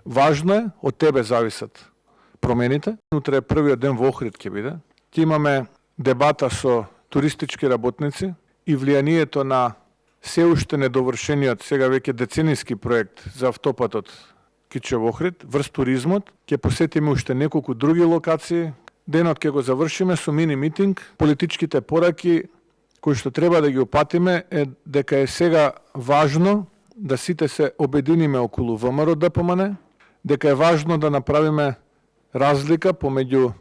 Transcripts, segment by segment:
Важно е, од тебе зависат промените. Утре е првиот ден во Охрид ќе биде. Ќе имаме дебата со туристички работници и влијанието на се уште недовршениот, сега веќе деценијски проект за автопатот Кичево-Охрид, врз туризмот. Ќе посетиме уште неколку други локации. Денот ќе го завршиме со мини митинг. Политичките пораки кои што треба да ги опатиме е дека е сега важно да сите се обединиме околу ВМРО ДПМН, дека е важно да направиме разлика помеѓу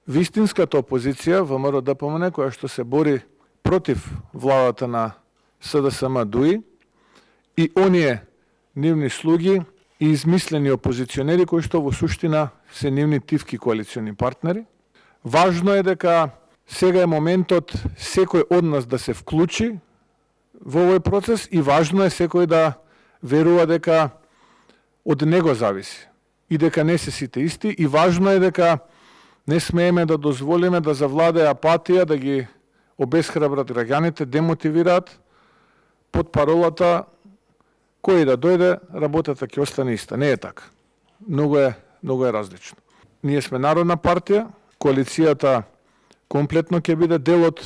вистинската опозиција ВМРО ДПМН која што се бори против владата на СДСМ ДУИ и оние нивни слуги и измислени опозиционери кои што во суштина се нивни тивки коалициони партнери. Важно е дека сега е моментот секој од нас да се вклучи во овој процес и важно е секој да верува дека од него зависи и дека не се сите исти и важно е дека не смееме да дозволиме да завладее апатија, да ги обесхрабрат граѓаните, демотивираат под паролата кој да дојде, работата ќе остане иста. Не е така. Многу е различно. Ние сме народна партија, коалицијата комплетно ќе биде дел од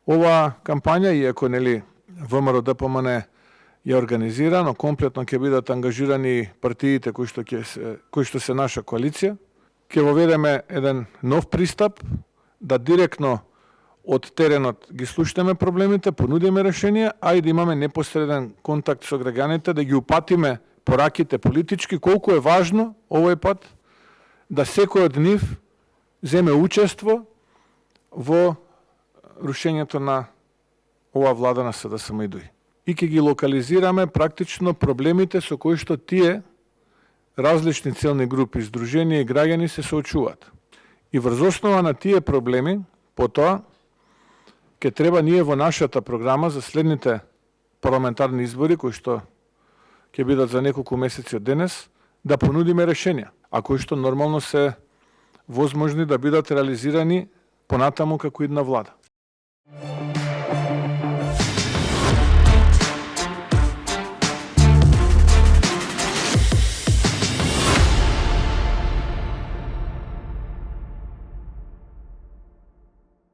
оваа кампања, иако нели ВМРО ДПМН ја организира, но комплетно ќе бидат ангажирани партиите кои што се наша коалиција. Ќе воведеме еден нов пристап, да директно од теренот ги слушнеме проблемите, понудиме решенија, а и да имаме непосреден контакт со граѓаните, да ги упатиме пораките политички, колку е важно овој пат да секој од нив земе учество во рушењето на оваа влада на СДСМ и ДУИ. И ќе ги локализираме практично проблемите со кои што тие различни целни групи, здруженија и граѓани се соочуваат. И врз основа на тие проблеми, потоа, ќе треба ние во нашата програма за следните парламентарни избори, кои што ќе бидат за неколку месеци од денес, да понудиме решенија, а кои што нормално се возможни да бидат реализирани понатаму како идна влада.